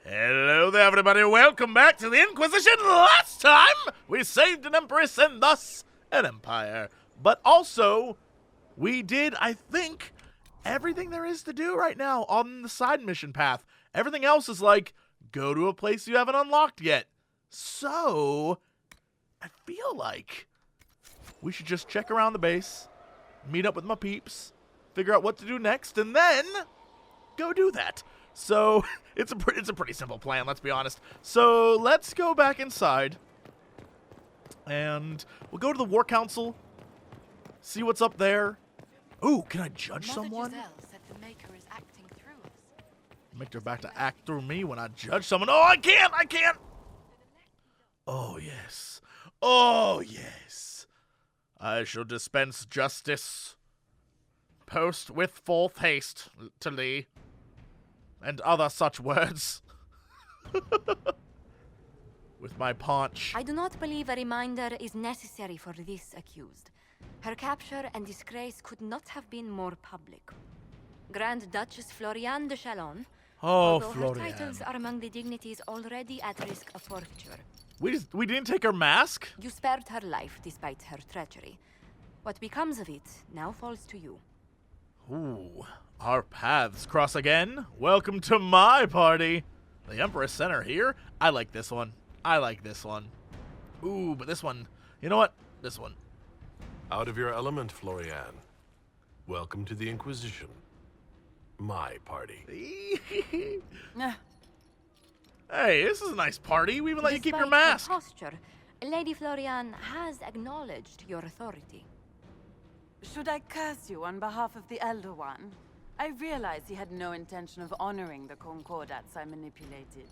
Hello there, everybody. Welcome back to the Inquisition. Last time, we saved an empress and thus an empire. But also, we did, I think, everything there is to do right now on the side mission path. Everything else is like, go to a place you haven't unlocked yet. So, I feel like we should just check around the base, meet up with my peeps, figure out what to do next, and then go do that. So, it's a pretty simple plan, let's be honest. So, let's go back inside, and we'll go to the War Council, see what's up there. Ooh, can I judge someone? Said the Maker is acting through us. Make her back to act through me when I judge someone. Oh, I can't! Oh, yes. Oh, yes. I shall dispense justice. Post with forth haste to Lee. And other such words. With my paunch. I do not believe a reminder is necessary for this accused. Her capture and disgrace could not have been more public. Grand Duchess Floriane de Chalon, although her titles are among the dignities already at risk of forfeiture. We didn't take her mask? You spared her life despite her treachery. What becomes of it now falls to you. Ooh, our paths cross again. Welcome to my party. The Empress sent her here. I like this one. Ooh, but this one, you know what? This one. Out of your element, Floriane. Welcome to the Inquisition. My party. Hey, this is a nice party. We even let you keep your Despite her mask. posture, Lady Floriane has acknowledged your authority. Should I curse you on behalf of the Elder One? I realize he had no intention of honoring the concordats I manipulated.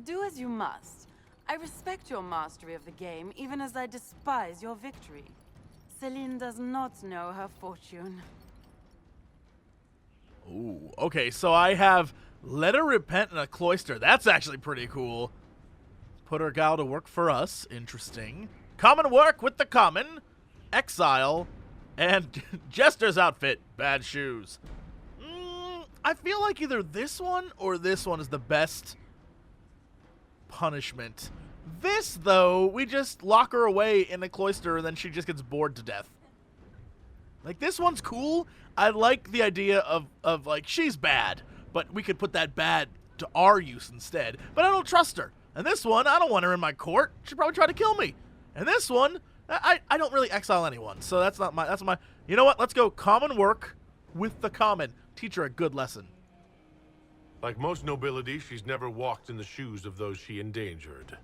Do as you must. I respect your mastery of the game, even as I despise your victory. Celine does not know her fortune. Ooh, okay, so I have let her repent in a cloister. That's actually pretty cool. Put her gal to work for us. Interesting. Common work with the common. Exile. And Jester's outfit. Bad shoes. I feel like either this one or this one is the best punishment. This, though, we just lock her away in a cloister and then she just gets bored to death. Like, this one's cool. I like the idea of like, she's bad, but we could put that bad to our use instead. But I don't trust her. And this one, I don't want her in my court. She'd probably try to kill me. And this one, I don't really exile anyone. So that's my, you know what? Let's go common work with the common. Teach her a good lesson. Like most nobility, she's never walked in the shoes of those she endangered.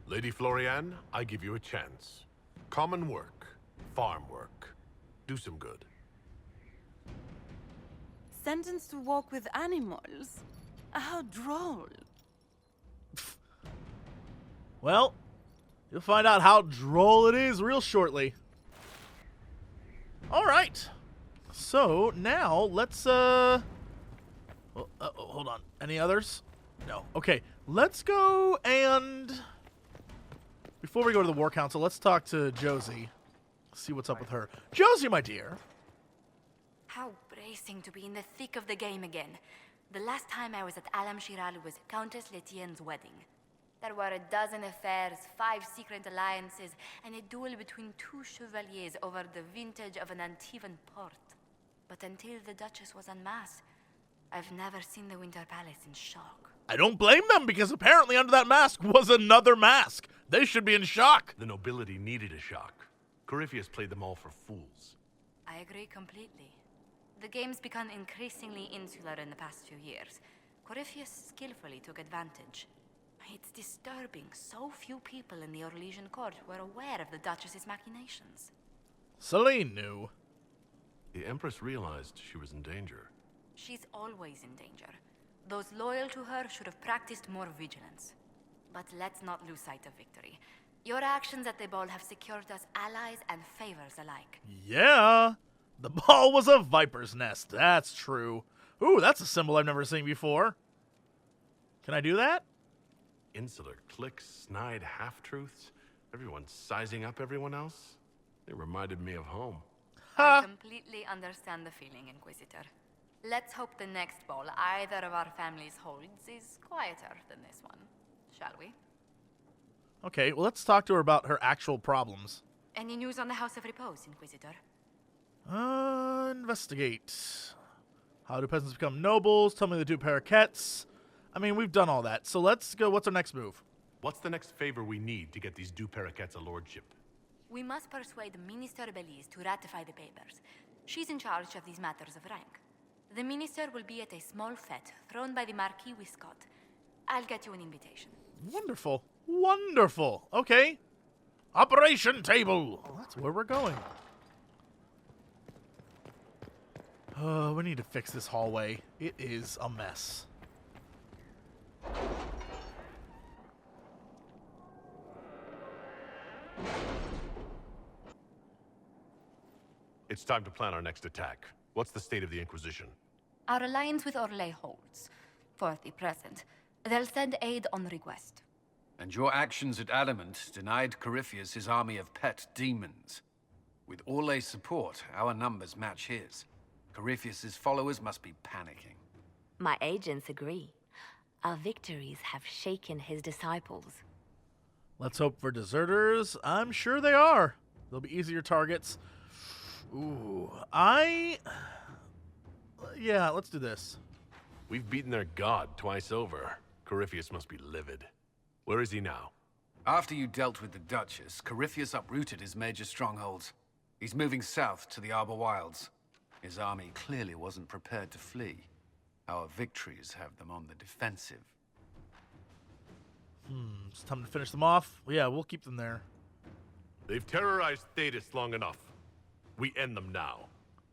Lady Floriane, I give you a chance. Common work. Farm work. Do some good. Sentenced to walk with animals? How droll. Well, you'll find out how droll it is real shortly. All right. So, now, let's, hold on. Any others? No. Okay, let's go and... Before we go to the War Council, let's talk to Josie. See what's up with her. Josie, my dear. How bracing to be in the thick of the game again. The last time I was at Alam Shiral was Countess Letienne's wedding. There were a dozen affairs, 5 secret alliances, and a duel between 2 chevaliers over the vintage of an Antivan port. But until the Duchess was unmasked, I've never seen the Winter Palace in shock. I don't blame them, because apparently under that mask was another mask. They should be in shock. The nobility needed a shock. Corypheus played them all for fools. I agree completely. The game's become increasingly insular in the past few years. Corypheus skillfully took advantage. It's disturbing so few people in the Orlesian court were aware of the Duchess's machinations. Celine knew. The Empress realized she was in danger. She's always in danger. Those loyal to her should have practiced more vigilance. But let's not lose sight of victory. Your actions at the ball have secured us allies and favors alike. Yeah, the ball was a viper's nest. That's true. Ooh, that's a symbol I've never seen before. Can I do that? Insular cliques, snide half-truths, everyone sizing up everyone else. It reminded me of home. I completely understand the feeling, Inquisitor. Let's hope the next ball either of our families holds is quieter than this one, shall we? Okay, well, let's talk to her about her actual problems. Any news on the House of Repose, Inquisitor? Investigate. How do peasants become nobles? Tell me the two parakeets. I mean, we've done all that, so let's go. What's our next move? What's the next favor we need to get these du parakeets a lordship? We must persuade Minister Belize to ratify the papers. She's in charge of these matters of rank. The minister will be at a small fete thrown by the Marquis Wiscott. I'll get you an invitation. Wonderful. Wonderful. Okay. Operation table. Well, that's where we're going. We need to fix this hallway. It is a mess. It's time to plan our next attack. What's the state of the Inquisition? Our alliance with Orlais holds. For the present. They'll send aid on request. And your actions at Adamant denied Corypheus his army of pet demons. With Orlais' support, our numbers match his. Corypheus' followers must be panicking. My agents agree. Our victories have shaken his disciples. Let's hope for deserters. I'm sure they are. They'll be easier targets. Ooh, yeah, let's do this. We've beaten their god twice over. Corypheus must be livid. Where is he now? After you dealt with the Duchess, Corypheus uprooted his major strongholds. He's moving south to the Arbor Wilds. His army clearly wasn't prepared to flee. Our victories have them on the defensive. It's time to finish them off. Yeah, we'll keep them there. They've terrorized Thetis long enough. We end them now.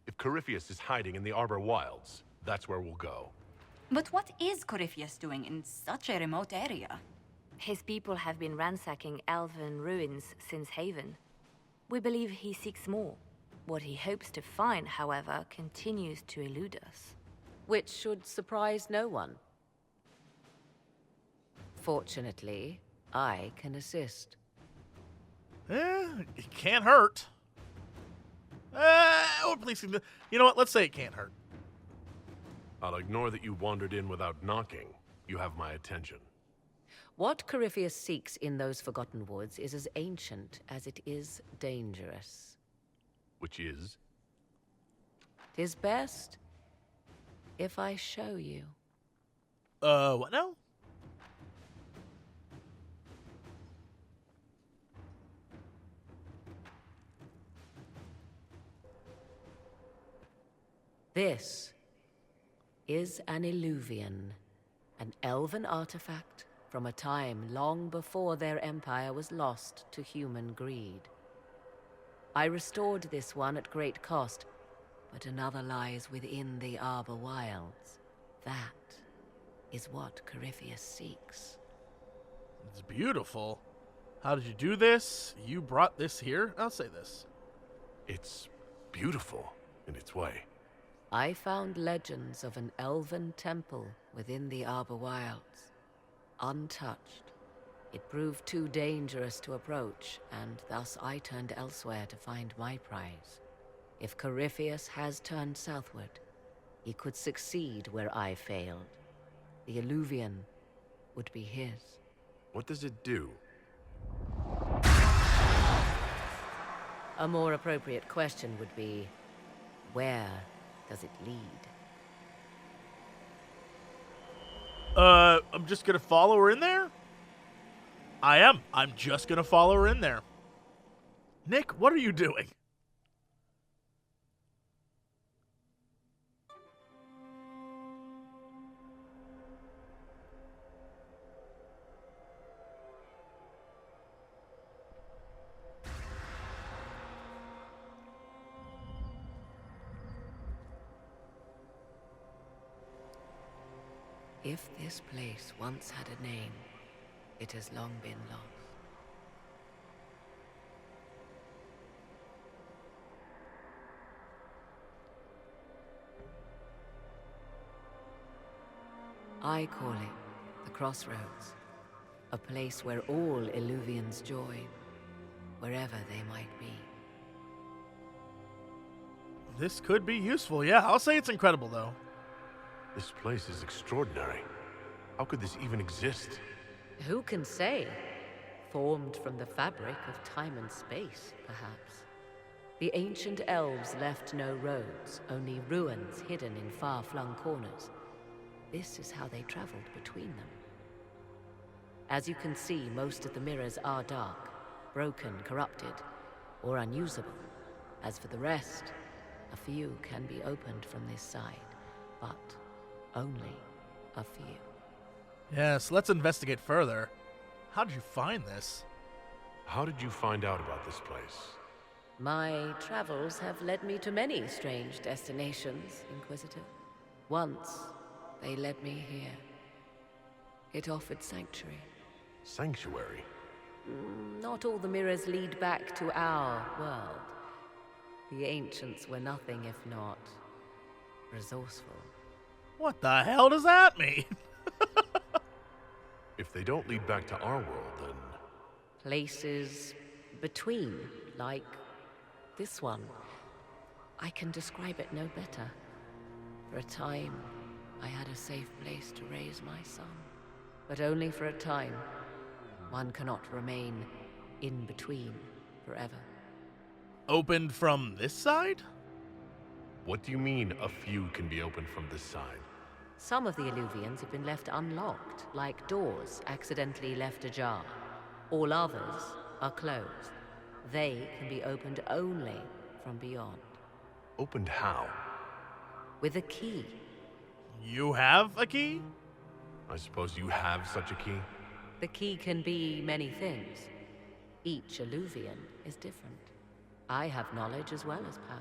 If Corypheus is hiding in the Arbor Wilds, that's where we'll go. But what is Corypheus doing in such a remote area? His people have been ransacking elven ruins since Haven. We believe he seeks more. What he hopes to find, however, continues to elude us. Which should surprise no one. Fortunately, I can assist. It can't hurt. Please, you know what? Let's say it can't hurt. I'll ignore that you wandered in without knocking. You have my attention. What Corypheus seeks in those Forgotten Woods is as ancient as it is dangerous. Which is? 'Tis best if I show you. What now? This is an Illuvian, an elven artifact from a time long before their empire was lost to human greed. I restored this one at great cost, but another lies within the Arbor Wilds. That is what Corypheus seeks. It's beautiful. How did you do this? You brought this here? I'll say this. It's beautiful in its way. I found legends of an elven temple within the Arbor Wilds. Untouched. It proved too dangerous to approach, and thus I turned elsewhere to find my prize. If Corypheus has turned southward, he could succeed where I failed. The Illuvian would be his. What does it do? A more appropriate question would be, where does it lead? I'm just gonna follow her in there? I am. I'm just gonna follow her in there. Nick, what are you doing? If this place once had a name, it has long been lost. I call it the Crossroads, a place where all Illuvians join, wherever they might be. This could be useful. Yeah, I'll say it's incredible, though. This place is extraordinary. How could this even exist? Who can say? Formed from the fabric of time and space, perhaps. The ancient elves left no roads, only ruins hidden in far-flung corners. This is how they traveled between them. As you can see, most of the mirrors are dark, broken, corrupted, or unusable. As for the rest, a few can be opened from this side, but only a few. Yes, let's investigate further. How did you find this? How did you find out about this place? My travels have led me to many strange destinations, Inquisitor. Once, they led me here. It offered sanctuary. Sanctuary? Not all the mirrors lead back to our world. The ancients were nothing if not resourceful. What the hell does that mean? If they don't lead back to our world, then... Places between, like this one. I can describe it no better. For a time, I had a safe place to raise my son. But only for a time. One cannot remain in between forever. Opened from this side? What do you mean, a few can be opened from this side? Some of the Illuvians have been left unlocked, like doors accidentally left ajar. All others are closed. They can be opened only from beyond. Opened how? With a key. You have a key? I suppose you have such a key? The key can be many things. Each Illuvian is different. I have knowledge as well as power.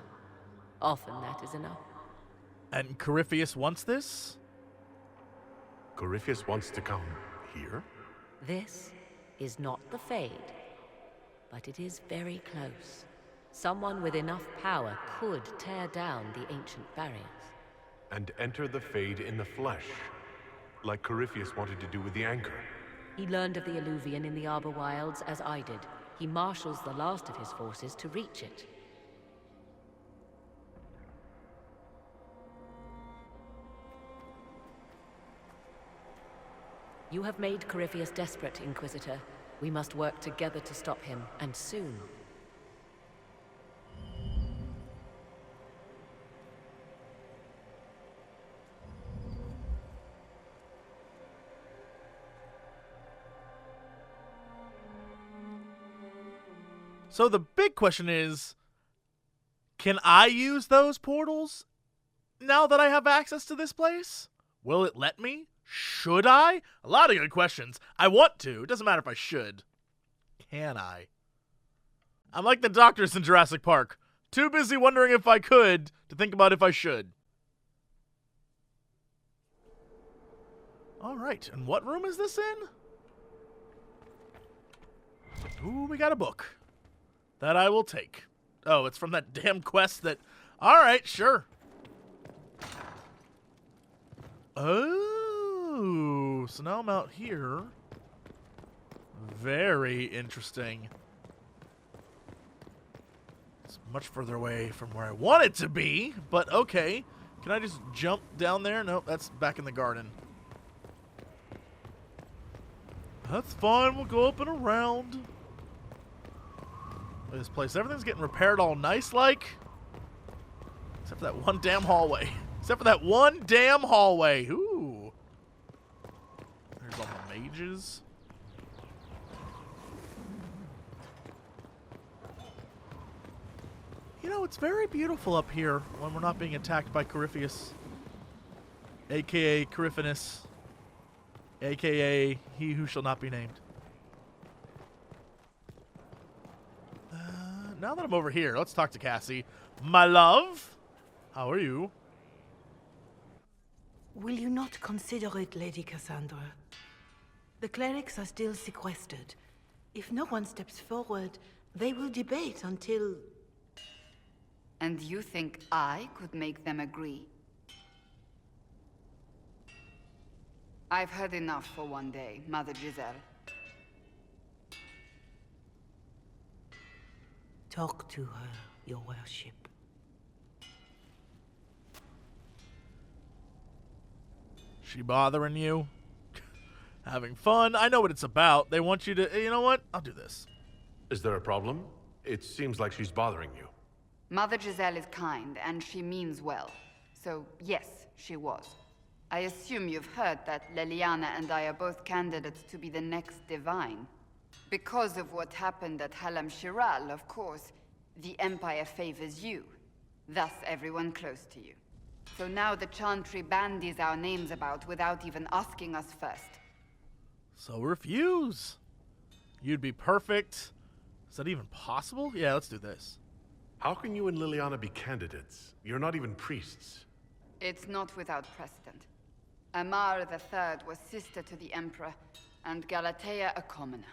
Often that is enough. And Corypheus wants this? Corypheus wants to come here? This is not the Fade, but it is very close. Someone with enough power could tear down the ancient barriers. And enter the Fade in the flesh, like Corypheus wanted to do with the Anchor. He learned of the Illuvian in the Arbor Wilds as I did. He marshals the last of his forces to reach it. You have made Corypheus desperate, Inquisitor. We must work together to stop him, and soon. So the big question is, can I use those portals now that I have access to this place? Will it let me? Should I? A lot of good questions. I want to. It doesn't matter if I should. Can I? I'm like the doctors in Jurassic Park. Too busy wondering if I could to think about if I should. Alright, and what room is this in? Ooh, we got a book. That I will take. Oh, it's from that damn quest that... Alright, sure. Oh, so now I'm out here. Very interesting. It's much further away from where I want it to be, but okay. Can I just jump down there? Nope, that's back in the garden. That's fine, we'll go up and around. Look at this place, everything's getting repaired all nice-like. Except for that one damn hallway. Except for that one damn hallway. Ooh. There's all the mages. You know, it's very beautiful up here when we're not being attacked by Corypheus. A.K.A. Corypheus. A.K.A. He Who Shall Not Be Named. Now that I'm over here, let's talk to Cassie. My love, how are you? Will you not consider it, Lady Cassandra? The clerics are still sequestered. If no one steps forward, they will debate until... And you think I could make them agree? I've heard enough for one day, Mother Giselle. Talk to her, your worship. She bothering you? Having fun? I know what it's about. They want you to... You know what? I'll do this. Is there a problem? It seems like she's bothering you. Mother Giselle is kind, and she means well. So, yes, she was. I assume you've heard that Leliana and I are both candidates to be the next Divine. Because of what happened at Halam Shiral, of course, the Empire favors you. Thus, everyone close to you. So now the Chantry bandies our names about without even asking us first. So refuse. You'd be perfect. Is that even possible? Yeah, let's do this. How can you and Leliana be candidates? You're not even priests. It's not without precedent. Amar III was sister to the Emperor, and Galatea a commoner.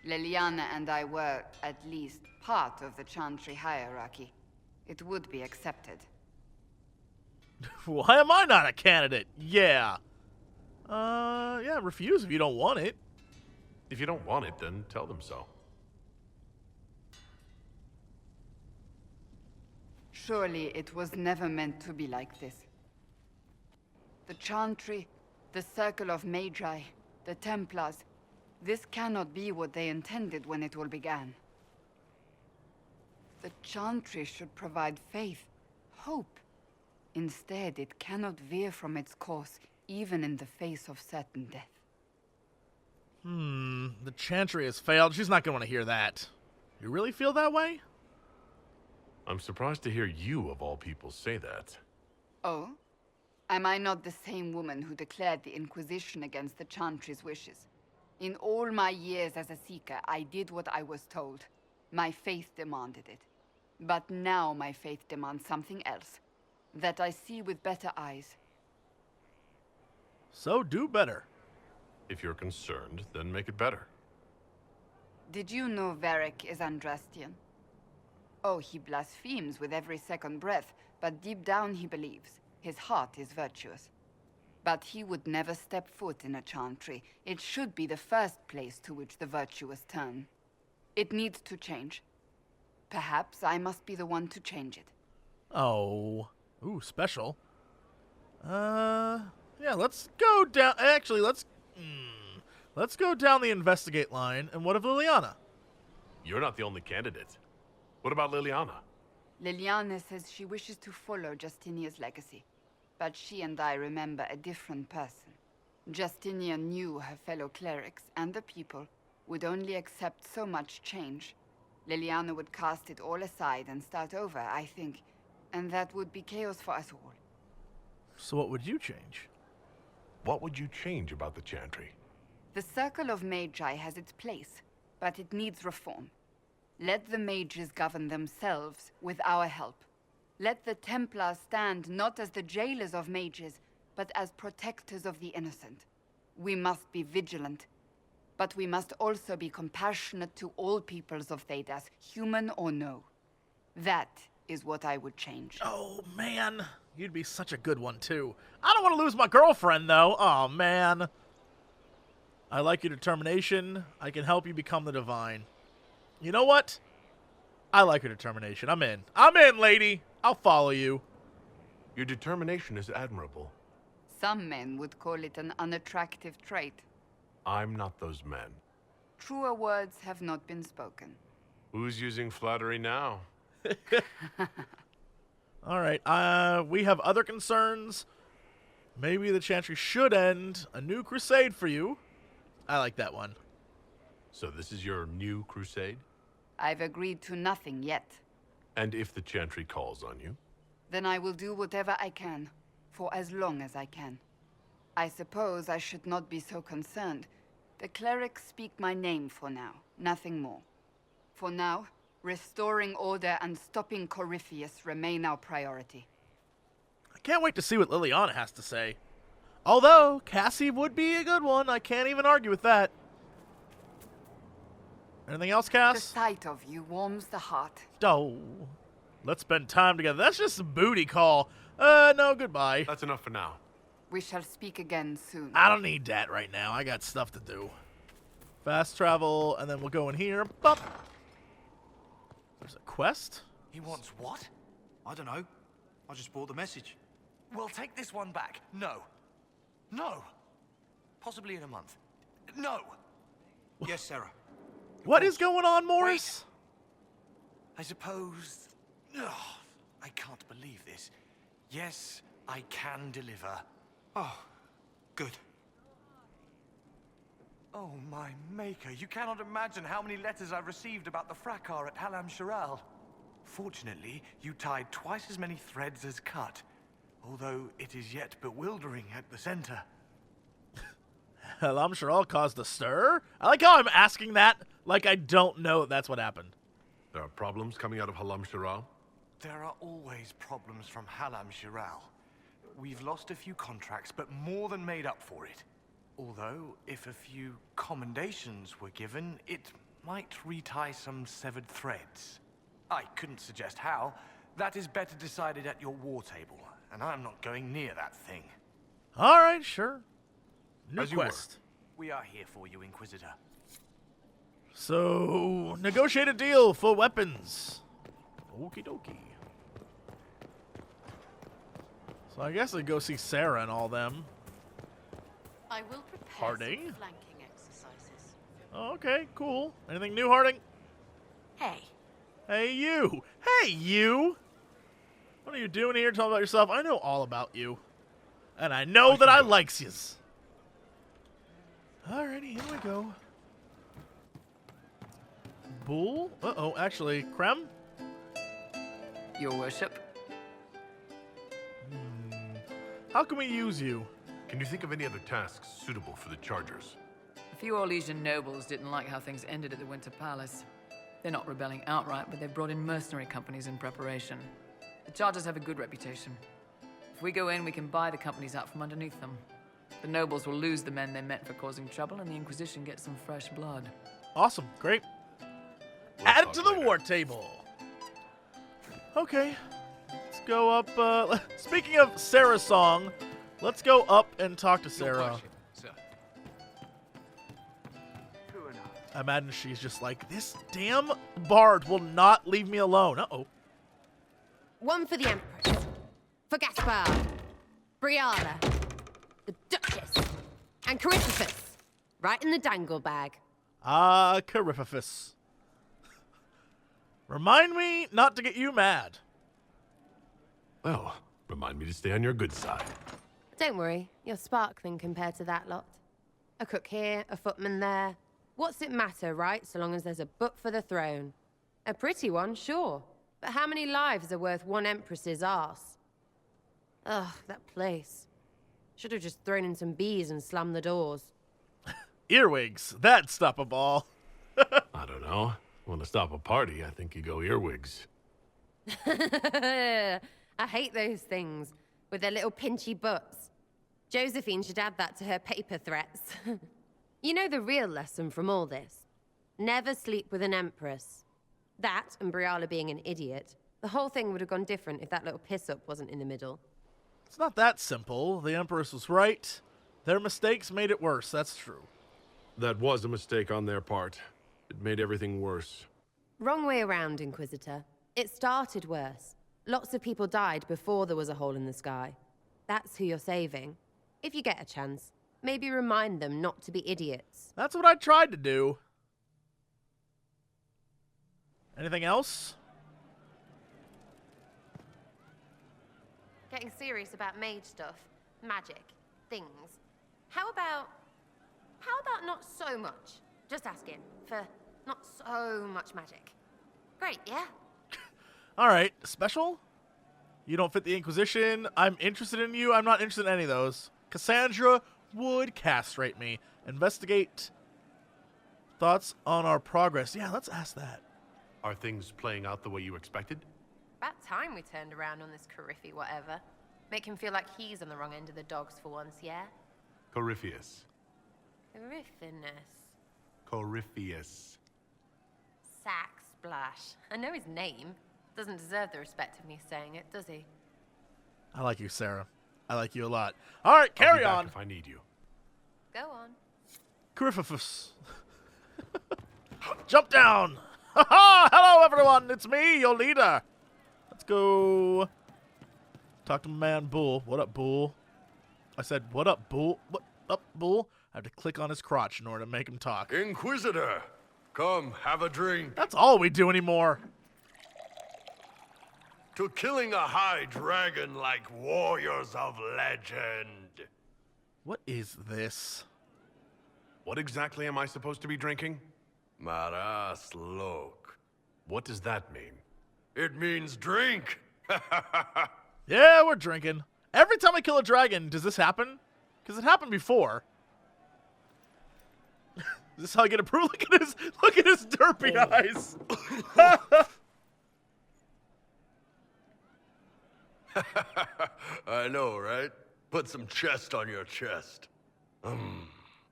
Leliana and I were, at least, part of the Chantry hierarchy. It would be accepted. Why am I not a candidate? Yeah. Yeah, refuse if you don't want it. If you don't want it, then tell them so. Surely it was never meant to be like this. The Chantry, the Circle of Magi, the Templars, this cannot be what they intended when it all began. The Chantry should provide faith, hope. Instead, it cannot veer from its course, even in the face of certain death. The Chantry has failed. She's not going to want to hear that. You really feel that way? I'm surprised to hear you, of all people, say that. Oh? Am I not the same woman who declared the Inquisition against the Chantry's wishes? In all my years as a Seeker, I did what I was told. My faith demanded it. But now my faith demands something else. That I see with better eyes. So do better. If you're concerned, then make it better. Did you know Varric is Andrastian? Oh, he blasphemes with every second breath, but deep down he believes. His heart is virtuous. But he would never step foot in a Chantry. It should be the first place to which the virtuous turn. It needs to change. Perhaps I must be the one to change it. Oh. Ooh, special. Yeah, let's go down... Actually, let's go down the investigate line. And what of Leliana? You're not the only candidate. What about Leliana? Leliana says she wishes to follow Justinia's legacy. But she and I remember a different person. Justinia knew her fellow clerics and the people would only accept so much change. Leliana would cast it all aside and start over, I think. And that would be chaos for us all. So what would you change? What would you change about the Chantry? The Circle of Magi has its place, but it needs reform. Let the mages govern themselves with our help. Let the Templars stand not as the jailers of mages, but as protectors of the innocent. We must be vigilant, but we must also be compassionate to all peoples of Thedas, human or no. That is what I would change. Oh, man. You'd be such a good one, too. I don't want to lose my girlfriend, though. Oh, man. I like your determination. I can help you become the Divine. You know what? I like your determination. I'm in. I'm in, lady. I'll follow you. Your determination is admirable. Some men would call it an unattractive trait. I'm not those men. Truer words have not been spoken. Who's using flattery now? All right. We have other concerns. Maybe the Chantry should end a new crusade for you. I like that one. So this is your new crusade? I've agreed to nothing yet. And if the Chantry calls on you? Then I will do whatever I can, for as long as I can. I suppose I should not be so concerned. The clerics speak my name for now, nothing more. For now, restoring order and stopping Corypheus remain our priority. I can't wait to see what Leliana has to say. Although, Cassie would be a good one. I can't even argue with that. Anything else, Cass? The sight of you warms the heart. Oh, let's spend time together. That's just a booty call. No, goodbye. That's enough for now. We shall speak again soon. I don't need that right now. I got stuff to do. Fast travel, and then we'll go in here. Bop. There's a quest? He wants what? I don't know. I just bought the message. Well, take this one back. No. No. Possibly in a month. No. Yes, Sarah. What is going on, Morris? I suppose... Ugh, I can't believe this. Yes, I can deliver. Oh, good. Oh, my maker. You cannot imagine how many letters I've received about the fracas at Halam Shiral. Fortunately, you tied twice as many threads as cut, although it is yet bewildering at the center. Halam Shiral caused a stir? I like how I'm asking that like I don't know that's what happened. There are problems coming out of Halam Shiral? There are always problems from Halam Shiral. We've lost a few contracts, but more than made up for it. Although, if a few commendations were given, it might retie some severed threads. I couldn't suggest how. That is better decided at your war table, and I'm not going near that thing. All right, sure. New As you were. quest. We are here for you, Inquisitor. So, negotiate a deal for weapons. Okie dokie. So I guess I go see Sarah and all them. I will prepare Harding? some flanking exercises. Oh, okay, cool. Anything new, Harding? Hey, Hey, you. Hey, you. What are you doing here? Talking about yourself. I know all about you. And I know that I likes yous. Alrighty, here we go. Bull? Uh-oh, actually, Krem? Your worship. How can we use you? Can you think of any other tasks suitable for the Chargers? A few Orlesian nobles didn't like how things ended at the Winter Palace. They're not rebelling outright, but they've brought in mercenary companies in preparation. The Chargers have a good reputation. If we go in, we can buy the companies out from underneath them. The nobles will lose the men they meant for causing trouble, and the Inquisition gets some fresh blood. Awesome, great. We'll Add it talk to the later. war table. Okay, let's go up. Speaking of Sarah's song, let's go up and talk to Sarah. I imagine she's just like, this damn bard will not leave me alone. Uh-oh. One for the Empress, for Gaspard, Briala, the Duchess, and Corypheus. Right in the dangle bag. Ah, Corypheus. Remind me not to get you mad. Well, remind me to stay on your good side. Don't worry, you're sparkling compared to that lot. A cook here, a footman there. What's it matter, right, so long as there's a book for the throne? A pretty one, sure. But how many lives are worth one empress's arse? Ugh, that place. Should have just thrown in some bees and slammed the doors. Earwigs. That'd stop a ball. I don't know. Want to stop a party, I think you go earwigs. I hate those things, with their little pinchy butts. Josephine should add that to her paper threats. You know the real lesson from all this? Never sleep with an empress. That, and Briala being an idiot. The whole thing would have gone different if that little piss-up wasn't in the middle. It's not that simple. The Empress was right. Their mistakes made it worse. That's true. That was a mistake on their part. It made everything worse. Wrong way around, Inquisitor. It started worse. Lots of people died before there was a hole in the sky. That's who you're saving. If you get a chance, maybe remind them not to be idiots. That's what I tried to do. Anything else? Getting serious about mage stuff, magic, things. How about not so much? Just asking for not so much magic. Great, yeah? All right, special? You don't fit the Inquisition. I'm interested in you. I'm not interested in any of those. Cassandra would castrate me. Investigate thoughts on our progress. Yeah, let's ask that. Are things playing out the way you expected? About time we turned around on this Corypheus whatever. Make him feel like he's on the wrong end of the dogs for once, yeah? Corypheus. Corypheus. Sack Splash. I know his name. Doesn't deserve the respect of me saying it, does he? I like you, Sarah. I like you a lot. All right, carry I'll be back on. if I need you. Go on. Corypheus. Jump down. Ha-ha! Hello, everyone. It's me, your leader. Let's go talk to my man, Bull. What up, Bull? I said, what up, bull? What up, bull? I have to click on his crotch in order to make him talk. Inquisitor, come have a drink. That's all we do anymore. To killing a high dragon like warriors of legend. What is this? What exactly am I supposed to be drinking? Maras lok. What does that mean? It means drink. Yeah, we're drinking. Every time I kill a dragon, does this happen? Because it happened before. Is this how I get approved? Look at his derpy eyes. I know, right? Put some chest on your chest.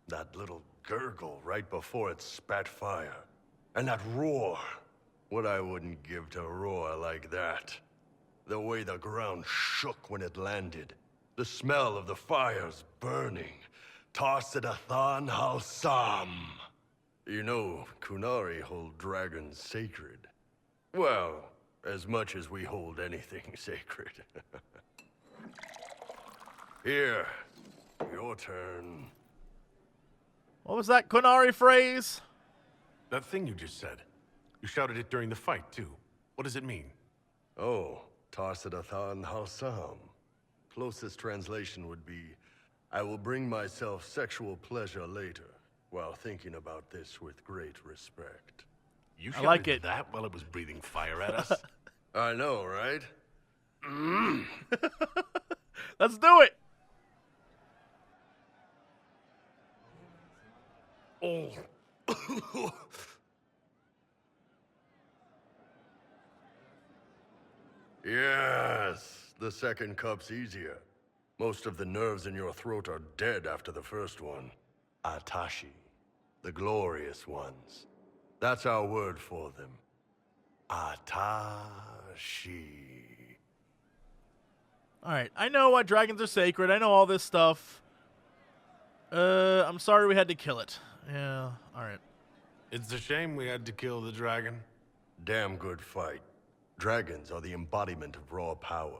That little gurgle right before it spat fire. And that roar. What I wouldn't give to roar like that. The way the ground shook when it landed. The smell of the fires burning. Tarsidathan Halsam. You know, Kunari hold dragons sacred. Well, as much as we hold anything sacred. Here, your turn. What was that Kunari phrase? That thing you just said. You shouted it during the fight, too. What does it mean? Oh, Tarsidathan Halsam. Closest translation would be, I will bring myself sexual pleasure later, while thinking about this with great respect. You I like shouted it. that while it was breathing fire at us? I know, right? Let's do it. Oh. Yes, the second cup's easier. Most of the nerves in your throat are dead after the first one. Atashi, the glorious ones. That's our word for them. Atashi. Alright, I know why dragons are sacred. I know all this stuff. I'm sorry we had to kill it. Yeah, alright. It's a shame we had to kill the dragon. Damn good fight. Dragons are the embodiment of raw power.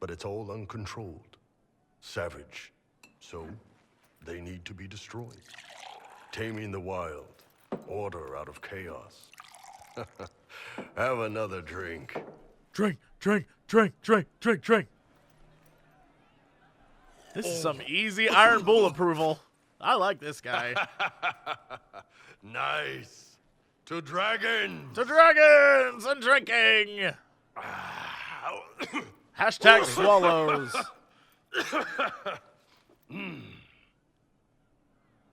But it's all uncontrolled. Savage. So, they need to be destroyed. Taming the wild. Order out of chaos. Have another drink. Drink, drink, drink, drink, drink, drink. This is some easy Iron Bull approval. I like this guy. Nice. To dragons! To dragons and drinking! Hashtag swallows.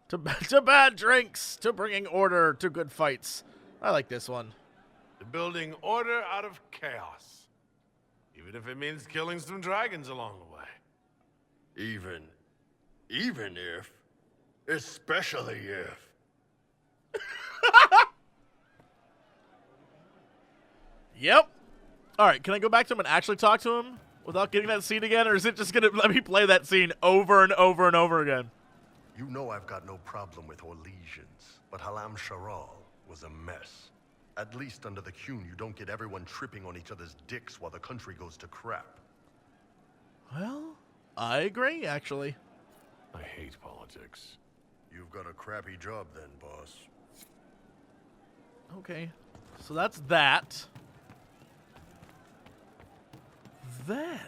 To bad drinks, to bringing order to good fights. I like this one. To building order out of chaos. Even if it means killing some dragons along the way. Even if, especially if. Yep. All right, can I go back to him and actually talk to him without getting that scene again, or is it just going to let me play that scene over and over and over again? You know I've got no problem with Orlesians, but Halam Sharal was a mess. At least under the Qun, you don't get everyone tripping on each other's dicks while the country goes to crap. Well, I agree, actually. I hate politics. You've got a crappy job then, boss. Okay, so that's that. Then,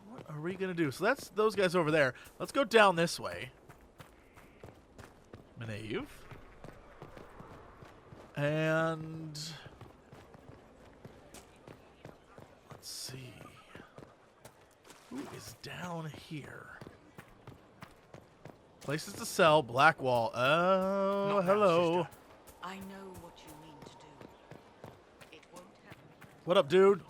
what are we going to do? So that's those guys over there. Let's go down this way. Menave. And let's see. Who is down here? Places to sell, Blackwall. Oh, Not now, hello. sister. I know what you mean to do. It won't happen. What up, dude?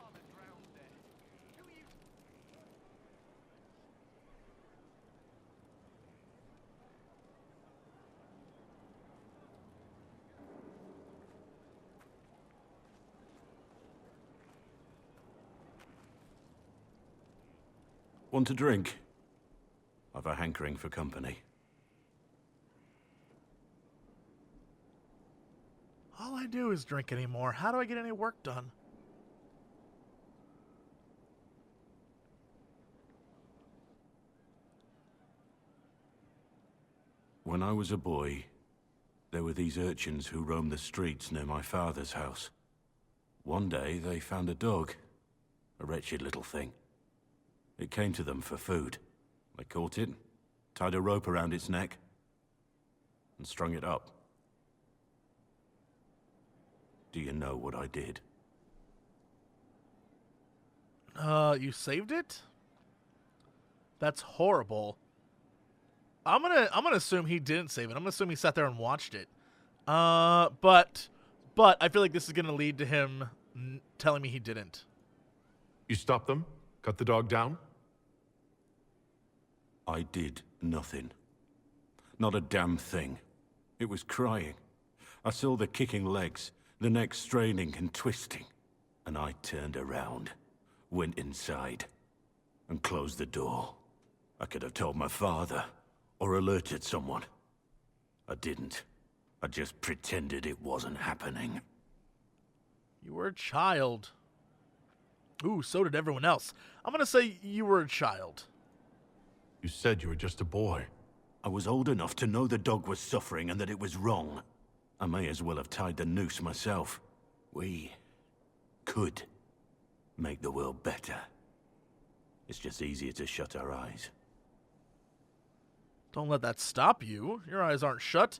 Want a drink? I've a hankering for company. All I do is drink anymore. How do I get any work done? When I was a boy, there were these urchins who roamed the streets near my father's house. One day, they found a dog. A wretched little thing. It came to them for food. They caught it, tied a rope around its neck, and strung it up. Do you know what I did? You saved it? That's horrible. I'm gonna assume he didn't save it. I'm gonna assume he sat there and watched it. But I feel like this is gonna lead to him telling me he didn't. You stopped them? Cut the dog down? I did nothing. Not a damn thing. It was crying. I saw the kicking legs, the neck straining and twisting. And I turned around, went inside, and closed the door. I could have told my father, or alerted someone. I didn't. I just pretended it wasn't happening. You were a child. Ooh, so did everyone else. I'm gonna say you were a child. You said you were just a boy. I was old enough to know the dog was suffering and that it was wrong. I may as well have tied the noose myself. We could make the world better. It's just easier to shut our eyes. Don't let that stop you. Your eyes aren't shut.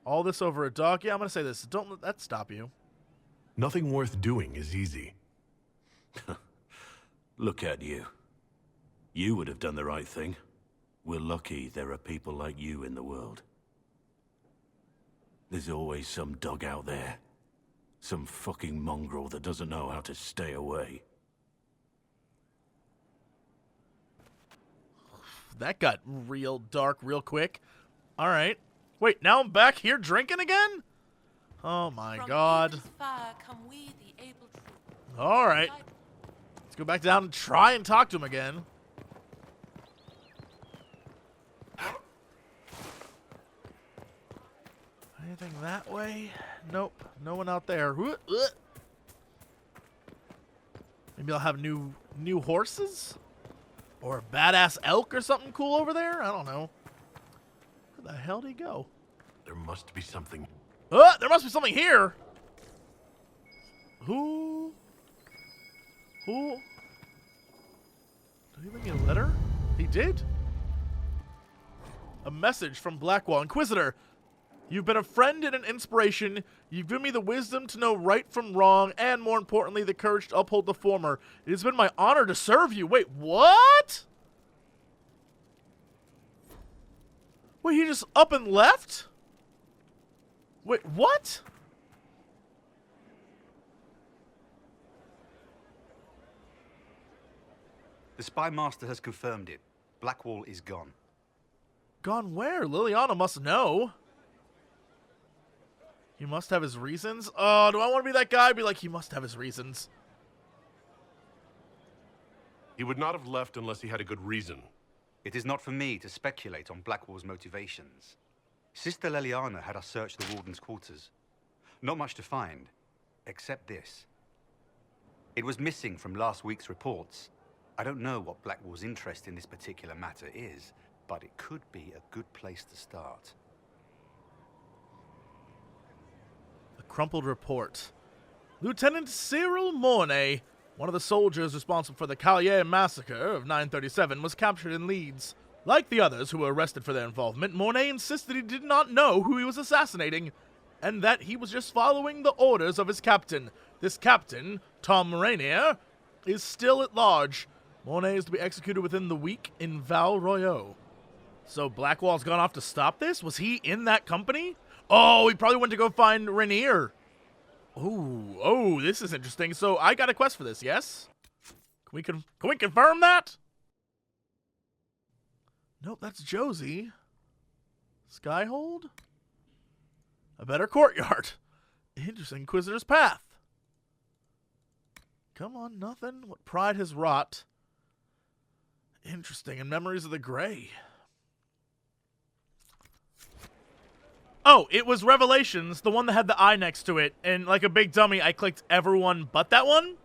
All this over a dog? Yeah, I'm gonna say this. Don't let that stop you. Nothing worth doing is easy. Look at you. You would have done the right thing. We're lucky there are people like you in the world. There's always some dog out there. Some fucking mongrel that doesn't know how to stay away. That got real dark real quick. All right. Wait, now I'm back here drinking again? Oh my god. All right. Let's go back down and try and talk to him again. Anything that way? Nope. No one out there. Maybe I'll have new horses? Or a badass elk or something cool over there? I don't know. Where the hell did he go? There must be something. There must be something here. Who? Did he leave me a letter? He did? A message from Blackwall. Inquisitor, you've been a friend and an inspiration. You've given me the wisdom to know right from wrong, and more importantly, the courage to uphold the former. It has been my honor to serve you. Wait, what? Wait, he just up and left? Wait, what? The Spy Master has confirmed it. Blackwall is gone. Gone where? Leliana must know. He must have his reasons? Oh, do I want to be that guy? Be like, he must have his reasons. He would not have left unless he had a good reason. It is not for me to speculate on Blackwall's motivations. Sister Leliana had us search the Warden's quarters. Not much to find, except this. It was missing from last week's reports. I don't know what Blackwall's interest in this particular matter is, but it could be a good place to start. A crumpled report. Lieutenant Cyril Mornay, one of the soldiers responsible for the Callier massacre of 937, was captured in Leeds. Like the others who were arrested for their involvement, Mornay insisted he did not know who he was assassinating, and that he was just following the orders of his captain. This captain, Tom Rainier, is still at large. Mornay is to be executed within the week in Val Royeaux. So Blackwall's gone off to stop this? Was he in that company? Oh, he probably went to go find Rainier. Oh, this is interesting. So I got a quest for this, yes? Can we confirm that? Nope, that's Josie. Skyhold? A better courtyard. Interesting. Inquisitor's Path. Come on, nothing. What pride has wrought. Interesting. And Memories of the Grey. Oh, it was Revelations, the one that had the eye next to it. And like a big dummy, I clicked everyone but that one.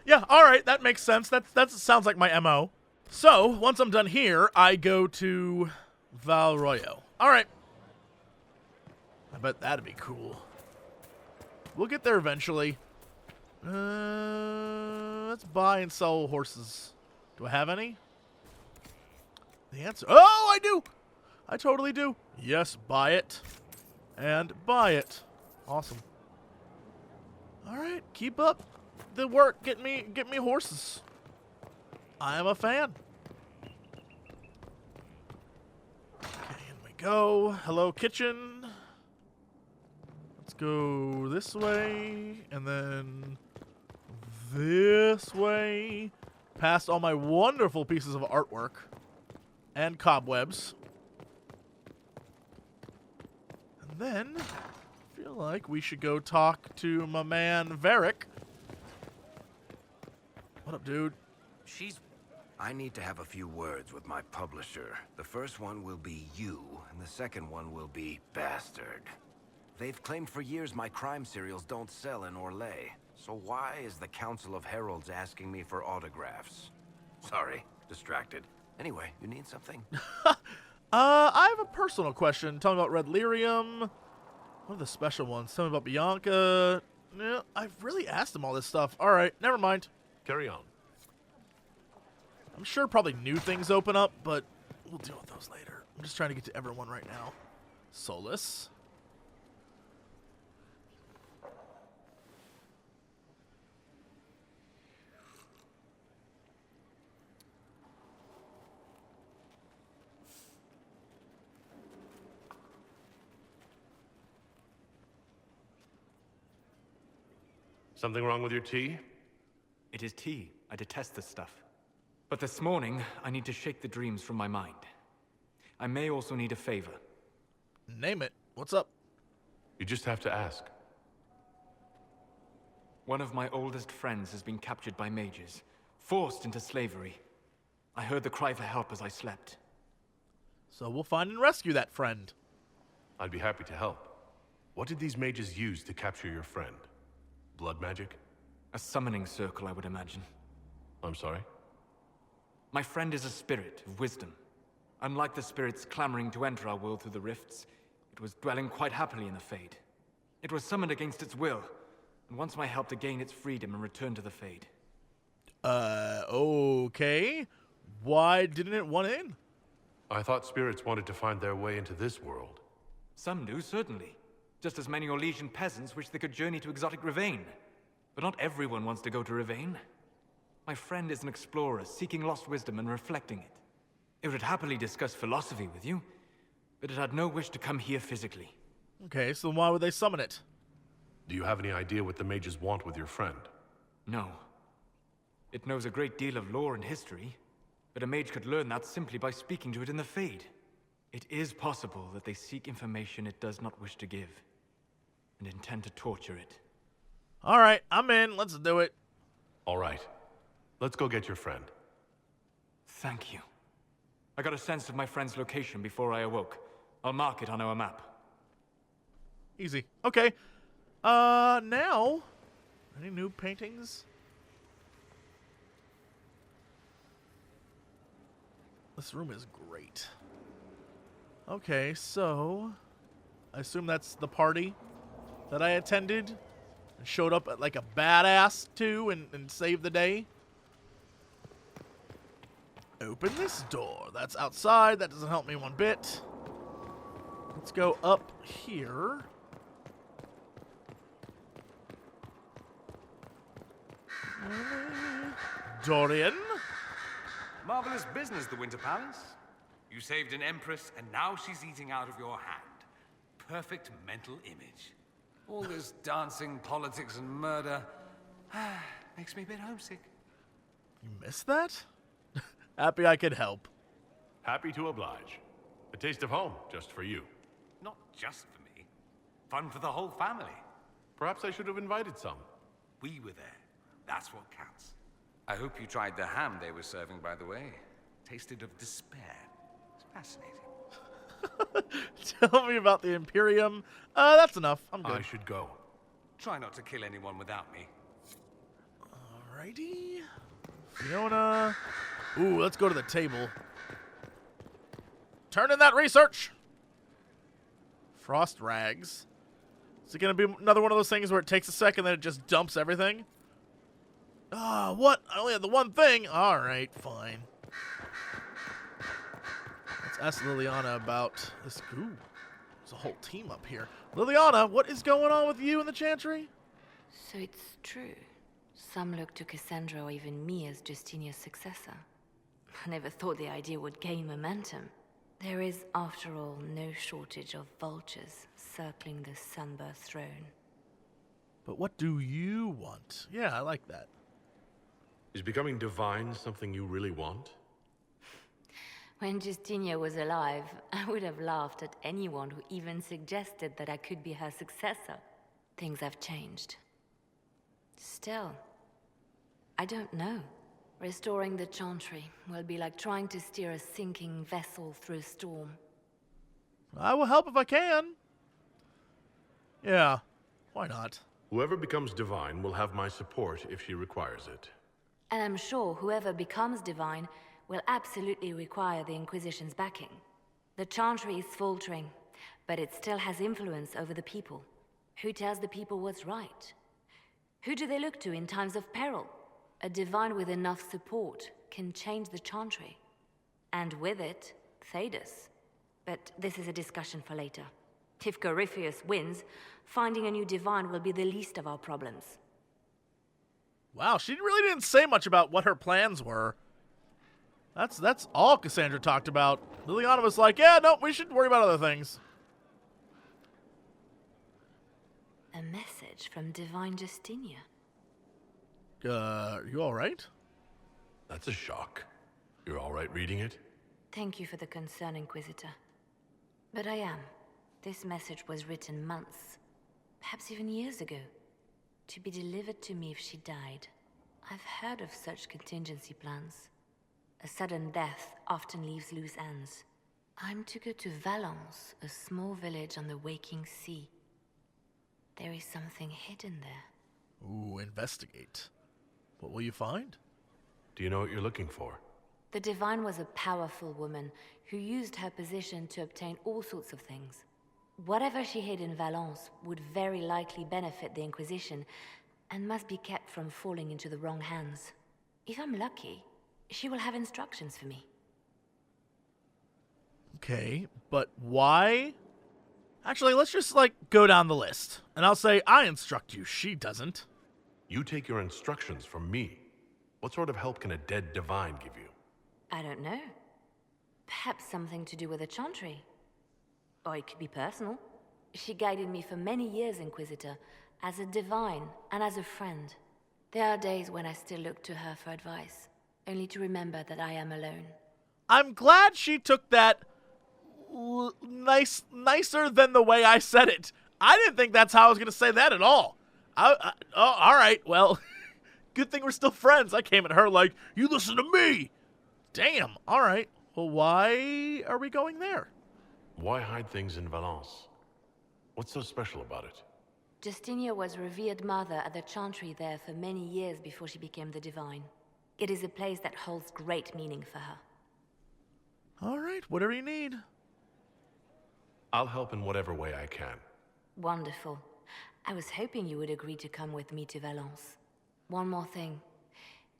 Yeah, alright, that makes sense. That sounds like my MO. So, once I'm done here, I go to Val Royeaux. Alright. bet that'd be cool. We'll get there eventually. Let's buy and sell horses. Do I have any? The answer... Oh, I do! I totally do. Yes, buy it. And buy it. Awesome. Alright, keep up the work. Get me horses. I am a fan. Okay, in we go. Hello, kitchen. Let's go this way, and then this way. Past all my wonderful pieces of artwork and cobwebs. And then, I feel like we should go talk to my man, Varric. What up, dude? I need to have a few words with my publisher. The first one will be you, and the second one will be Bastard. They've claimed for years my crime serials don't sell in Orlais. So why is the Council of Heralds asking me for autographs? Sorry, distracted. Anyway, you need something? I have a personal question. Tell me about Red Lyrium. What are the special ones? Tell me about Bianca. Yeah, I've really asked him all this stuff. All right, never mind. Carry on. I'm sure probably new things open up, but we'll deal with those later. I'm just trying to get to everyone right now. Solus. Something wrong with your tea? It is tea. I detest this stuff. But this morning, I need to shake the dreams from my mind. I may also need a favor. Name it. What's up? You just have to ask. One of my oldest friends has been captured by mages, forced into slavery. I heard the cry for help as I slept. So we'll find and rescue that friend. I'd be happy to help. What did these mages use to capture your friend? Blood magic? A summoning circle, I would imagine. I'm sorry? My friend is a spirit of wisdom. Unlike the spirits clamoring to enter our world through the rifts, it was dwelling quite happily in the Fade. It was summoned against its will, and wants my help to gain its freedom and return to the Fade. Okay. Why didn't it want in? I thought spirits wanted to find their way into this world. Some do, certainly. Just as many Orlesian peasants wish they could journey to exotic Rivain. But not everyone wants to go to Rivain. My friend is an explorer, seeking lost wisdom and reflecting it. It would happily discuss philosophy with you, but it had no wish to come here physically. Okay, so why would they summon it? Do you have any idea what the mages want with your friend? No. It knows a great deal of lore and history, but a mage could learn that simply by speaking to it in the Fade. It is possible that they seek information it does not wish to give, and intend to torture it. All right, I'm in. Let's do it. All right. Let's go get your friend. Thank you. I got a sense of my friend's location before I awoke. I'll mark it on our map. Easy. Okay. Now, any new paintings? This room is great. Okay, so I assume that's the party that I attended and showed up at like a badass too and saved the day. Open this door. That's outside. That doesn't help me one bit. Let's go up here. Dorian. Marvelous business, the Winter Palace. You saved an empress, and now she's eating out of your hand. Perfect mental image. All this dancing, politics, and murder makes me a bit homesick. You missed that? Happy I could help. Happy to oblige. A taste of home, just for you. Not just for me. Fun for the whole family. Perhaps I should have invited some. We were there. That's what counts. I hope you tried the ham they were serving, by the way. Tasted of despair. It's fascinating. Tell me about the Imperium. That's enough. I'm good. I should go. Try not to kill anyone without me. Alrighty. Fiona. Ooh, let's go to the table. Turn in that research. Frost rags. Is it going to be another one of those things where it takes a second, then it just dumps everything? Ah, what? I only had the one thing. All right, fine. Let's ask Leliana about this. Ooh, there's a whole team up here. Leliana, what is going on with you in the Chantry? So it's true. Some look to Cassandra or even me as Justinia's successor. I never thought the idea would gain momentum. There is, after all, no shortage of vultures circling the Sunburst throne. But what do you want? Yeah, I like that. Is becoming divine something you really want? When Justinia was alive, I would have laughed at anyone who even suggested that I could be her successor. Things have changed. Still, I don't know. Restoring the Chantry will be like trying to steer a sinking vessel through a storm. I will help if I can. Yeah, why not? Whoever becomes divine will have my support if she requires it. And I'm sure whoever becomes divine will absolutely require the Inquisition's backing. The Chantry is faltering, but it still has influence over the people. Who tells the people what's right? Who do they look to in times of peril? A divine with enough support can change the Chantry. And with it, Thedas. But this is a discussion for later. If Corypheus wins, finding a new divine will be the least of our problems. Wow, she really didn't say much about what her plans were. That's all Cassandra talked about. Leliana was like, yeah, no, we should worry about other things. A message from Divine Justinia. You all right? That's a shock. You're all right reading it? Thank you for the concern, Inquisitor. But I am. This message was written months, perhaps even years ago, to be delivered to me if she died. I've heard of such contingency plans. A sudden death often leaves loose ends. I'm to go to Valence, a small village on the waking sea. There is something hidden there. Ooh, investigate. What will you find? Do you know what you're looking for? The Divine was a powerful woman who used her position to obtain all sorts of things. Whatever she hid in Valence would very likely benefit the Inquisition and must be kept from falling into the wrong hands. If I'm lucky, she will have instructions for me. Okay, but why? Actually, let's just, go down the list. And I'll say, I instruct you. She doesn't. You take your instructions from me. What sort of help can a dead divine give you? I don't know. Perhaps something to do with the Chantry. Or it could be personal. She guided me for many years, Inquisitor, as a divine and as a friend. There are days when I still look to her for advice, only to remember that I am alone. I'm glad she took that nicer than the way I said it. I didn't think that's how I was going to say that at all. Oh, all right, well, good thing we're still friends. I came at her like, you listen to me. Damn, all right. Well, why are we going there? Why hide things in Valence? What's so special about it? Justinia was revered mother at the Chantry there for many years before she became the Divine. It is a place that holds great meaning for her. All right, whatever you need. I'll help in whatever way I can. Wonderful. I was hoping you would agree to come with me to Valence. One more thing.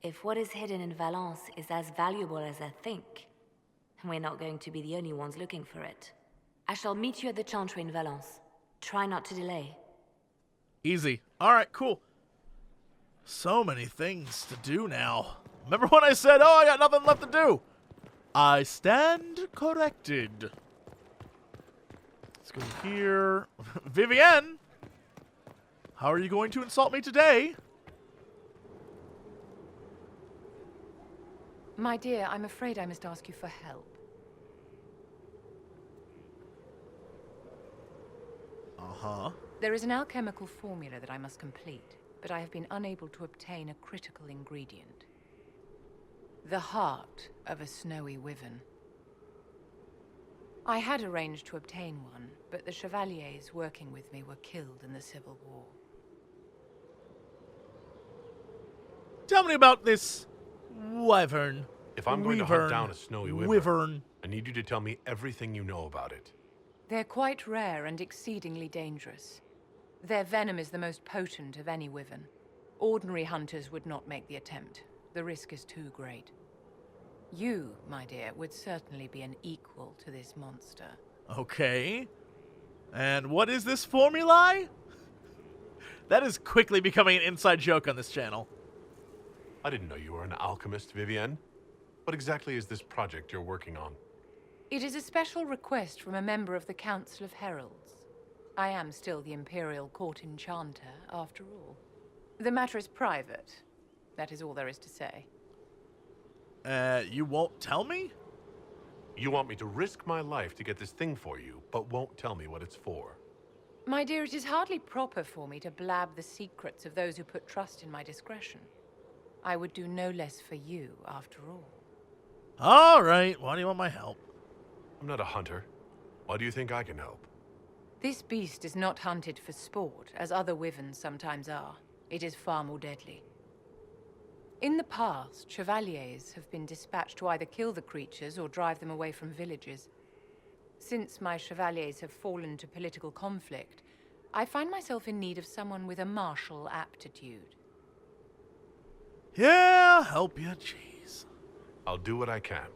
If what is hidden in Valence is as valuable as I think, we're not going to be the only ones looking for it. I shall meet you at the Chantry in Valence. Try not to delay. Easy. All right, cool. So many things to do now. Remember when I said, oh, I got nothing left to do? I stand corrected. Let's go here. Vivienne! How are you going to insult me today? My dear, I'm afraid I must ask you for help. Uh-huh. There is an alchemical formula that I must complete, but I have been unable to obtain a critical ingredient. The heart of a snowy wyvern. I had arranged to obtain one, but the chevaliers working with me were killed in the Civil War. Tell me about this wyvern. If I'm going to hunt down a snowy wyvern, I need you to tell me everything you know about it. They're quite rare and exceedingly dangerous. Their venom is the most potent of any wyvern. Ordinary hunters would not make the attempt. The risk is too great. You, my dear, would certainly be an equal to this monster. Okay. And what is this formulae? That is quickly becoming an inside joke on this channel. I didn't know you were an alchemist, Vivienne. What exactly is this project you're working on? It is a special request from a member of the Council of Heralds. I am still the Imperial Court Enchanter, after all. The matter is private. That is all there is to say. You won't tell me? You want me to risk my life to get this thing for you, but won't tell me what it's for. My dear, it is hardly proper for me to blab the secrets of those who put trust in my discretion. I would do no less for you, after all. All right, why do you want my help? I'm not a hunter. Why do you think I can help? This beast is not hunted for sport, as other wyverns sometimes are. It is far more deadly. In the past, chevaliers have been dispatched to either kill the creatures or drive them away from villages. Since my chevaliers have fallen to political conflict, I find myself in need of someone with a martial aptitude. Yeah, help you, jeez. I'll do what I can.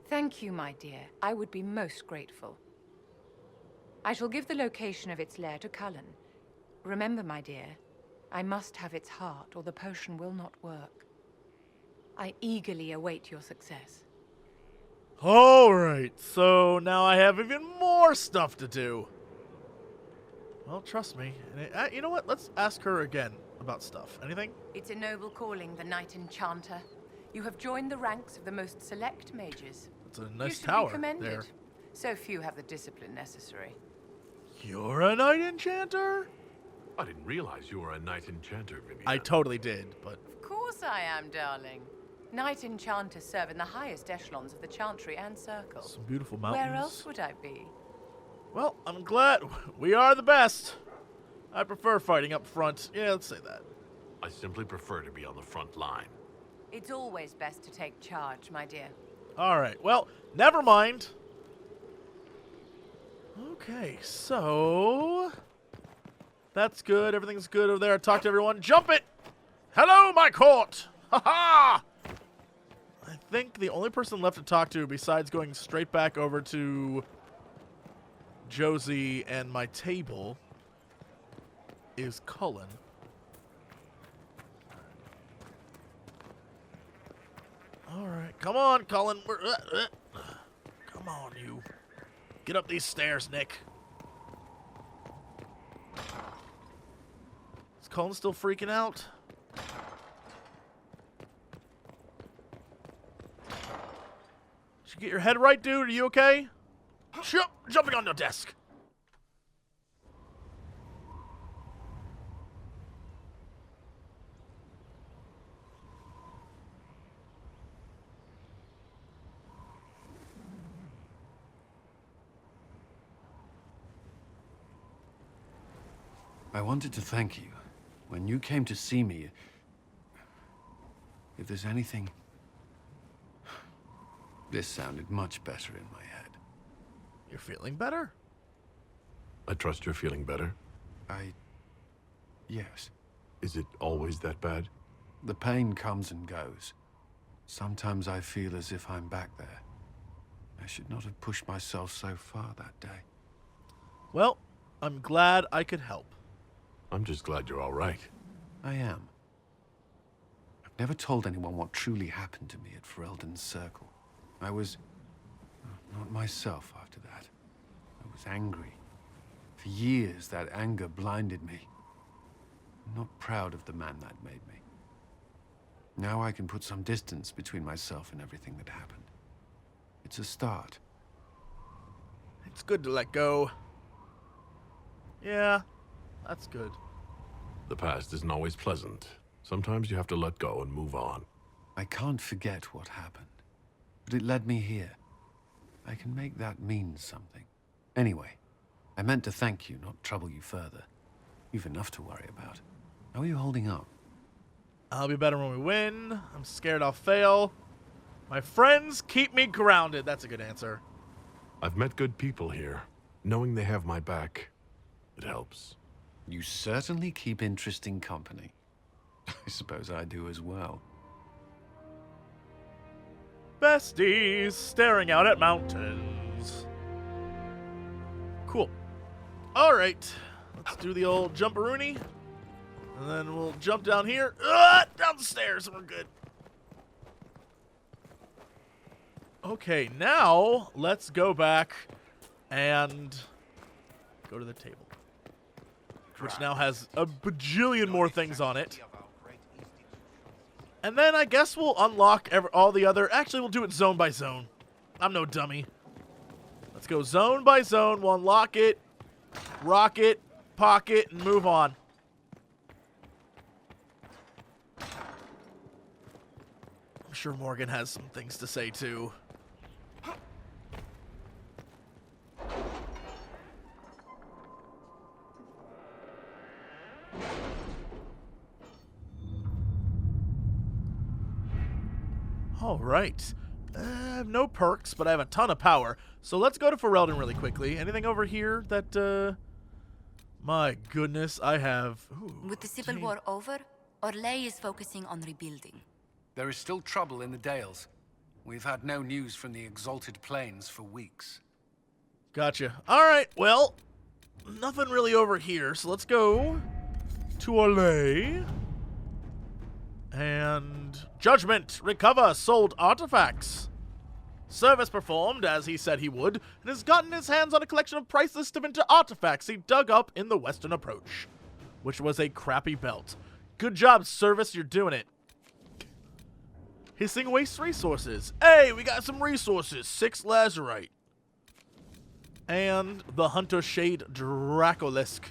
Thank you, my dear. I would be most grateful. I shall give the location of its lair to Cullen. Remember, my dear, I must have its heart, or the potion will not work. I eagerly await your success. All right, so now I have even more stuff to do. Well, trust me. You know what? Let's ask her again about stuff. Anything? It's a noble calling, the Knight Enchanter. You have joined the ranks of the most select mages. It's a nice you should tower be commended. there. So few have the discipline necessary. You're a Knight Enchanter? I didn't realize you were a Knight Enchanter, Vivienne. I totally did, but... Of course I am, darling. Knight Enchanters serve in the highest echelons of the Chantry and Circle. Some beautiful mountains. Where else would I be? Well, I'm glad we are the best. I prefer fighting up front. Yeah, let's say that. I simply prefer to be on the front line. It's always best to take charge, my dear. All right, well, never mind. Okay, so... That's good. Everything's good over there. I talked to everyone. Jump it! Hello, my court! Ha-ha! I think the only person left to talk to, besides going straight back over to Josie and my table, is Cullen. All right, come on, Cullen. Come on, you. Get up these stairs, Nick. Is Cullen still freaking out? Did you get your head right, dude? Are you okay? Jumping on the desk. I wanted to thank you. When you came to see me, if there's anything... This sounded much better in my head. You're feeling better? I trust you're feeling better. Yes. Is it always that bad? The pain comes and goes. Sometimes I feel as if I'm back there. I should not have pushed myself so far that day. Well, I'm glad I could help. I'm just glad you're all right. I am. I've never told anyone what truly happened to me at Ferelden's Circle. I was... not myself after that. I was angry. For years, that anger blinded me. I'm not proud of the man that made me. Now I can put some distance between myself and everything that happened. It's a start. It's good to let go. Yeah, that's good. The past isn't always pleasant. Sometimes you have to let go and move on. I can't forget what happened. But it led me here. I can make that mean something. Anyway, I meant to thank you, not trouble you further. You've enough to worry about. How are you holding up? I'll be better when we win. I'm scared I'll fail. My friends keep me grounded. That's a good answer. I've met good people here. Knowing they have my back, it helps. You certainly keep interesting company. I suppose I do as well. Besties staring out at mountains. Cool. All right. Let's do the old jumperoonie. And then we'll jump down here. Down the stairs, and we're good. Okay, now let's go back and go to the table. Which now has a bajillion more things on it. And then I guess we'll unlock all the other... Actually, we'll do it zone by zone. I'm no dummy. Let's go zone by zone. We'll unlock it, rock it, pocket, and move on. I'm sure Morgan has some things to say, too. All right. I have no perks, but I have a ton of power. So let's go to Ferelden really quickly. Anything over here that, my goodness, I have... Ooh, with the Civil War over, Orlais is focusing on rebuilding. There is still trouble in the Dales. We've had no news from the Exalted Plains for weeks. Gotcha. All right, well, nothing really over here. So let's go to Orlais. And judgment. Recover sold artifacts. Service performed as he said he would, and has gotten his hands on a collection of priceless Tevinter artifacts he dug up in the western approach, which was a crappy belt. Good job, Service. You're doing it. Hissing waste resources. Hey, we got some resources. 6 lazurite. And the Hunter Shade Dracolisk.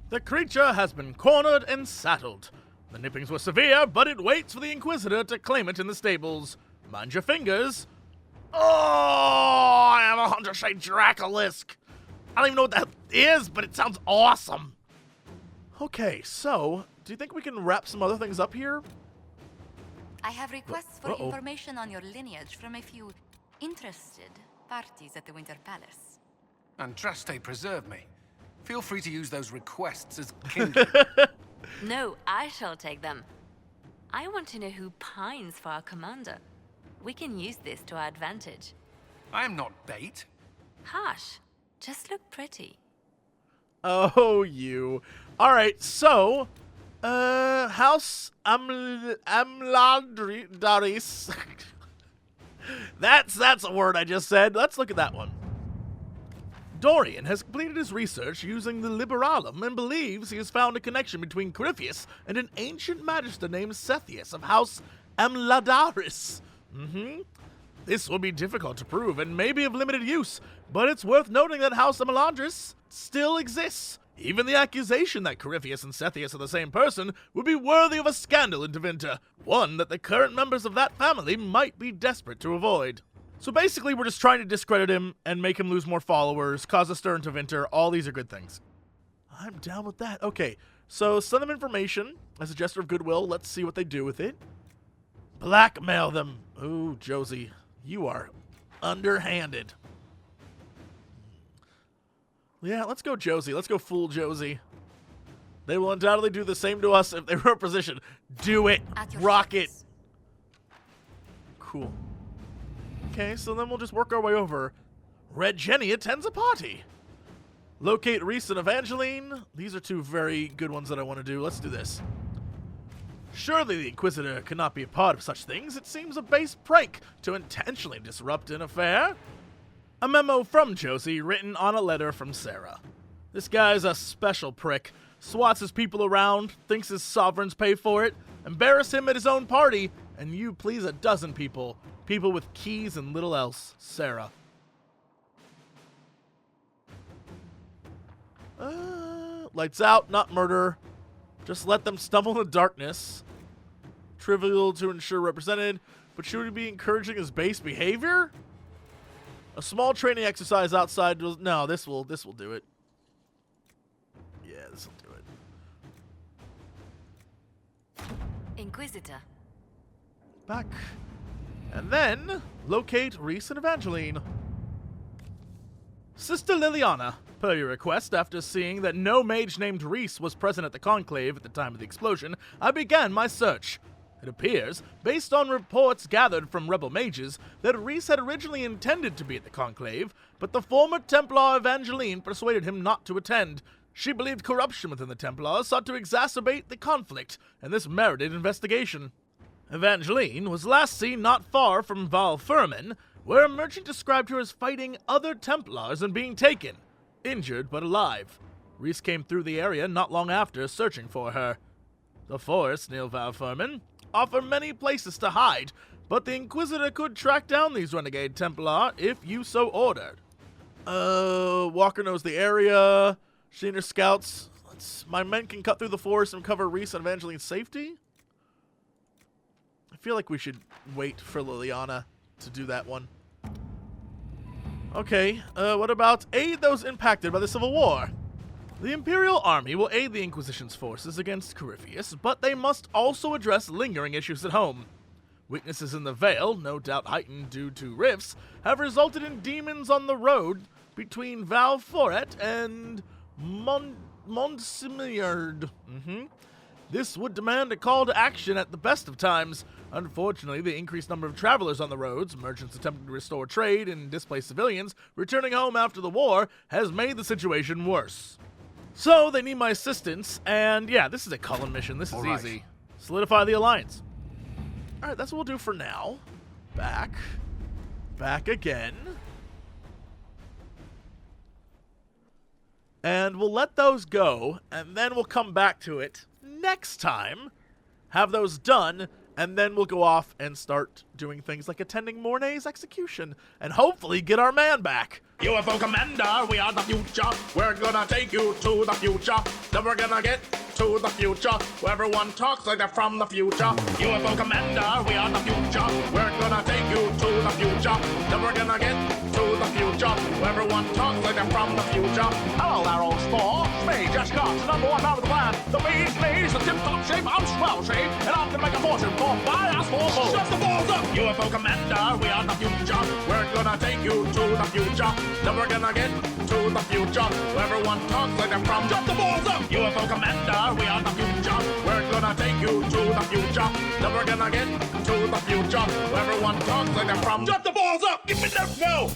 The creature has been cornered and saddled. The nippings were severe, but it waits for the Inquisitor to claim it in the stables. Mind your fingers. Oh, I have a Hunter Shade Dracolisk. I don't even know what that is, but it sounds awesome. Okay, so, do you think we can wrap some other things up here? I have requests for information on your lineage from a few interested parties at the Winter Palace. Andraste, preserve me. Feel free to use those requests as kindred. No, I shall take them. I want to know who pines for our commander. We can use this to our advantage. I am not bait. Hush. Just look pretty. Oh, you. All right, so, House Amladris. That's a word I just said. Let's look at that one. Dorian has completed his research using the Liberalum and believes he has found a connection between Corypheus and an ancient magister named Sethius of House Amladaris. This will be difficult to prove and may be of limited use, but it's worth noting that House Amladris still exists. Even the accusation that Corypheus and Sethius are the same person would be worthy of a scandal in Tevinter, one that the current members of that family might be desperate to avoid. So basically, we're just trying to discredit him and make him lose more followers, cause a stir in Tevinter. All these are good things. I'm down with that. Okay, so send them information as a gesture of goodwill. Let's see what they do with it. Blackmail them. Ooh, Josie, you are underhanded. Yeah, let's go Josie. Let's go fool Josie. They will undoubtedly do the same to us if they were in position. Do it. Rock it. Cool. Okay, so then we'll just work our way over. Red Jenny attends a party. Locate Reese and Evangeline. These are 2 very good ones that I want to do. Let's do this. Surely the Inquisitor cannot be a part of such things. It seems a base prank to intentionally disrupt an affair. A memo from Josie written on a letter from Sarah. This guy's a special prick. Swats his people around, thinks his sovereigns pay for it, embarrass him at his own party, and you please a dozen people. People with keys and little else. Sarah. Lights out, not murder. Just let them stumble in the darkness. Trivial to ensure represented, but should we be encouraging his base behavior? A small training exercise outside. No, this will do it. Yeah, this will do it. Inquisitor. Back. And then, locate Reese and Evangeline. Sister Leliana, Per your request, after seeing that no mage named Reese was present at the conclave at the time of the explosion, I began my search. It appears, based on reports gathered from rebel mages, that Reese had originally intended to be at the conclave, but the former Templar Evangeline persuaded him not to attend. She believed corruption within the Templars sought to exacerbate the conflict, and this merited investigation. Evangeline was last seen not far from Val Furman, where a merchant described her as fighting other Templars and being taken, injured but alive. Reese came through the area not long after, searching for her. The forests near Val Furman offer many places to hide, but the Inquisitor could track down these renegade Templar if you so ordered. Walker knows the area. She and her scouts. My men can cut through the forest and cover Reese and Evangeline's safety? I feel like we should wait for Leliana to do that one. Okay, what about aid those impacted by the Civil War? The Imperial Army will aid the Inquisition's forces against Corypheus, but they must also address lingering issues at home. Weaknesses in the Vale, no doubt heightened due to rifts, have resulted in demons on the road between Val Foret and Montsimillard. This would demand a call to action at the best of times. Unfortunately, the increased number of travelers on the roads, merchants attempting to restore trade, and displaced civilians returning home after the war has made the situation worse. So, they need my assistance, and yeah, this is a Cullen mission. This is easy. Solidify the alliance. Alright, that's what we'll do for now. Back again. And we'll let those go, and then we'll come back to it next time, have those done, and then we'll go off and start doing things like attending Mornay's execution, and hopefully get our man back. UFO Commander, we are the future. We're gonna take you to the future. Then we're gonna get to the future, where everyone talks like they're from the future. UFO Commander, we are the future. We're gonna take you to the future. Then we're gonna get to the future, where everyone talks like they're from the future. Hello there, old spore. Me, just got the #1 member of the clan. The bee's knees, the tip-top shape, I'm swell shape, and I'm gonna make a fortune for my ass for balls. Shut the balls up! UFO Commander, we are the future. We're gonna take you to the future. Then we're gonna get to the future, where everyone talks like they're from. Shut the balls up! UFO Commander, we are the future. We're gonna take you to the future. Then we're gonna get to the future, where everyone talks like they're from. Shut the balls up! Give me that! No!